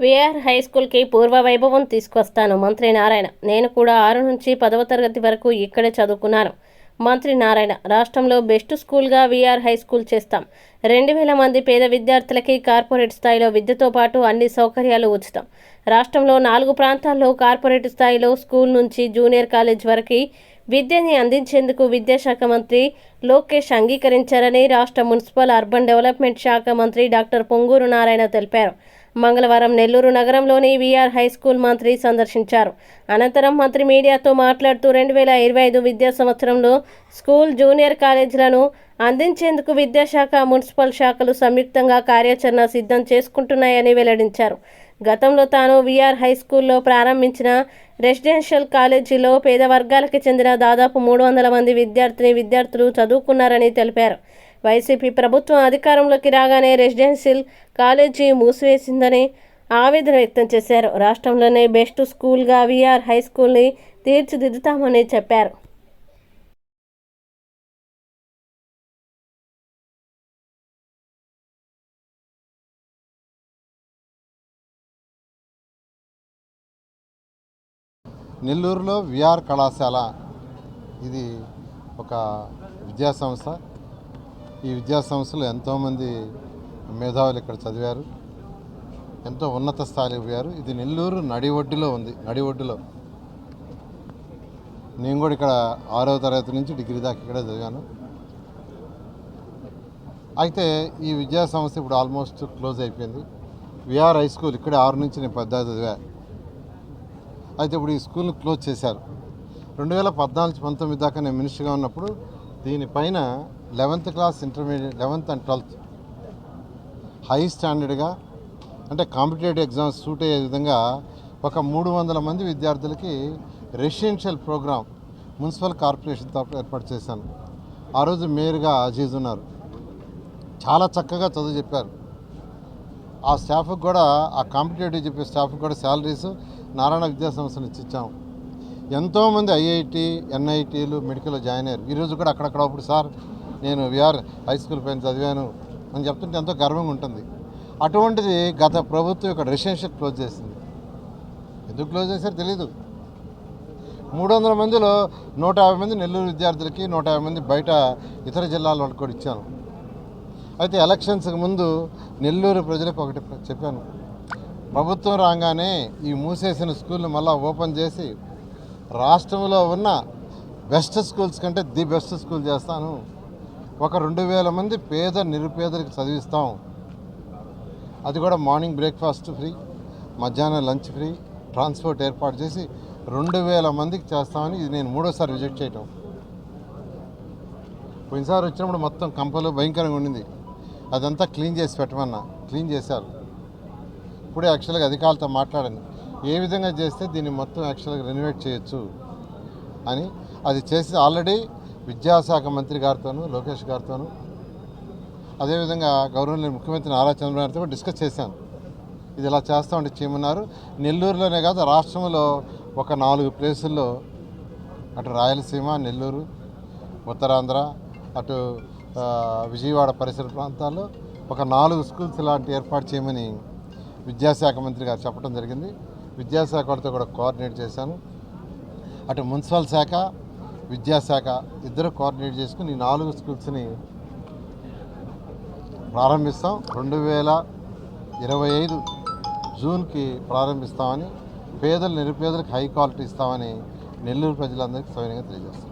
VR high స్కూల్కి పూర్వ వైభవం తీసుకొస్తాను మంత్రి నారాయణ. నేను కూడా 6 నుంచి 10వ తరగతి వరకు ఇక్కడే చదువుకున్నాను. మంత్రి నారాయణ. రాష్ట్రంలో బెస్ట్ స్కూల్గా విఆర్ హై స్కూల్ చేస్తాం. 2000 మంది పేద విద్యార్థులకి కార్పొరేట్ స్థాయిలో విద్యతో పాటు అన్ని సౌకర్యాలు ఉచితం. రాష్ట్రంలో 4 ప్రాంతాల్లో కార్పొరేట్ స్థాయిలో స్కూల్ నుంచి జూనియర్ కాలేజ్ వరకు విద్యని అందించేందుకు విద్యాశాఖ మంత్రి లోకేష్ అంగీకరించారని రాష్ట్ర మున్సిపల్ అర్బన్ డెవలప్మెంట్ శాఖ మంత్రి డాక్టర్ పొంగూరు నారాయణ తెలిపారు. మంగళవారం నెల్లూరు నగరంలోని విఆర్ హై స్కూల్ మంత్రి సందర్శించారు. అనంతరం మంత్రి మీడియాతో మాట్లాడుతూ 2025 విద్యా సంవత్సరంలో స్కూల్ జూనియర్ కాలేజీలను అందించేందుకు విద్యాశాఖ మున్సిపల్ శాఖలు సంయుక్తంగా కార్యాచరణ సిద్ధం చేసుకుంటున్నాయని వెల్లడించారు. గతంలో తాను విఆర్ హై స్కూల్లో ప్రారంభించిన రెసిడెన్షియల్ కాలేజీలో పేద వర్గాలకు చెందిన దాదాపు 300 మంది విద్యార్థులు చదువుకున్నారని తెలిపారు. వైసీపీ ప్రభుత్వం అధికారంలోకి రాగానే రెసిడెన్షియల్ కాలేజీ మూసివేసిందని ఆవేదన వ్యక్తం చేశారు. రాష్ట్రంలోనే బెస్ట్ స్కూల్గా విఆర్ హై స్కూల్ని తీర్చిదిద్దుతామని చెప్పారు. నెల్లూరులో విఆర్ కళాశాల ఇది ఒక విద్యా సంస్థ. ఈ విద్యా సంస్థలో ఎంతోమంది మేధావులు ఇక్కడ చదివారు, ఎంతో ఉన్నత స్థాయికి పోయారు. ఇది నెల్లూరు నడిఒడ్డులో ఉంది. నడిఒడ్డులో నేను కూడా ఇక్కడ 6వ తరగతి నుంచి డిగ్రీ దాకా ఇక్కడే చదివాను. అయితే ఈ విద్యా సంస్థ ఇప్పుడు ఆల్మోస్ట్ క్లోజ్ అయిపోయింది. విఆర్ హై స్కూల్ ఇక్కడే 6 నుంచి నేను 10 దాకా చదివా. అయితే ఇప్పుడు ఈ స్కూల్ని క్లోజ్ చేశారు. 2014-19 దాకా నేను మినిస్టర్గా ఉన్నప్పుడు దీనిపైన 11th class intermediate 11th and 12th high స్టాండర్డ్గా అంటే కాంపిటేటివ్ ఎగ్జామ్స్ సూట్ అయ్యే విధంగా ఒక 300 మంది విద్యార్థులకి రెసిడెన్షియల్ ప్రోగ్రామ్ మున్సిపల్ కార్పొరేషన్ తరఫున ఏర్పాటు చేశాను. ఆ రోజు మేయర్గా అజీజ్ ఉన్నారు. చాలా చక్కగా చదువు చెప్పారు. ఆ స్టాఫ్కి కూడా ఆ కాంపిటేటివ్ చెప్పే స్టాఫ్కి కూడా శాలరీస్ నారాయణ విద్యా సంస్థను ఇచ్చాము. ఎంతోమంది ఐఐటి ఎన్ఐటీలు మెడికల్లో జాయిన్ అయ్యారు. ఈరోజు కూడా అక్కడక్కడ ఇప్పుడు సార్ నేను విఆర్ హై స్కూల్ పైన చదివాను అని చెప్తుంటే ఎంతో గర్వంగా ఉంటుంది. అటువంటిది గత ప్రభుత్వం ఇక్కడ రెసిడెన్షియల్ క్లోజ్ చేసింది. ఎందుకు క్లోజ్ చేశారో తెలీదు. 300 మందిలో 150 మంది నెల్లూరు విద్యార్థులకి, 150 మంది బయట ఇతర జిల్లాల వాళ్ళకి కూడా ఇచ్చాను. అయితే ఎలక్షన్స్కి ముందు నెల్లూరు ప్రజలకు ఒకటి చెప్పాను, ప్రభుత్వం రాగానే ఈ మూసేసిన స్కూల్ని మళ్ళీ ఓపెన్ చేసి రాష్ట్రంలో ఉన్న బెస్ట్ స్కూల్స్ కంటే ది బెస్ట్ స్కూల్ చేస్తాను. ఒక 2000 మంది పేద నిరుపేదలకు చదివిస్తాం. అది కూడా మార్నింగ్ బ్రేక్ఫాస్ట్ ఫ్రీ, మధ్యాహ్నం లంచ్ ఫ్రీ, ట్రాన్స్పోర్ట్ ఏర్పాటు చేసి 2000 మందికి చేస్తామని ఇది నేను 3వసారి విజిట్ చేయటం. పోయినసారి వచ్చినప్పుడు మొత్తం కంపలు భయంకరంగా ఉండింది. అదంతా క్లీన్ చేసి పెట్టమన్నా, క్లీన్ చేశారు. ఇప్పుడే యాక్చువల్గా అధికారులతో మాట్లాడాను, ఏ విధంగా చేస్తే దీన్ని మొత్తం యాక్చువల్గా రెనోవేట్ చేయొచ్చు అని. అది చేసి ఆల్రెడీ విద్యాశాఖ మంత్రి గారితోనూ లోకేష్ గారితోనూ అదేవిధంగా గౌరవనీయ ముఖ్యమంత్రి నారా చంద్రబాబు గారితో కూడా డిస్కస్ చేశాను. ఇది ఇలా చేస్తామంటే చేయమన్నారు. నెల్లూరులోనే కాదు రాష్ట్రంలో ఒక 4 ప్లేసుల్లో, అటు రాయలసీమ, నెల్లూరు, ఉత్తరాంధ్ర, అటు విజయవాడ పరిసర ప్రాంతాల్లో ఒక 4 స్కూల్స్ లాంటి ఏర్పాటు చేయమని విద్యాశాఖ మంత్రి గారు చెప్పడం జరిగింది. విద్యాశాఖ వారితో కూడా కోఆర్డినేట్ చేశాను. అటు మున్సిపల్ శాఖ, విద్యాశాఖ ఇద్దరు కోఆర్డినేట్ చేసుకుని ఈ 4 స్కూల్స్ని ప్రారంభిస్తాం. 2025 జూన్కి ప్రారంభిస్తామని, పేదలు నిరుపేదలకు హై క్వాలిటీ ఇస్తామని నెల్లూరు ప్రజలందరికీ సవినయంగా తెలియజేస్తాం.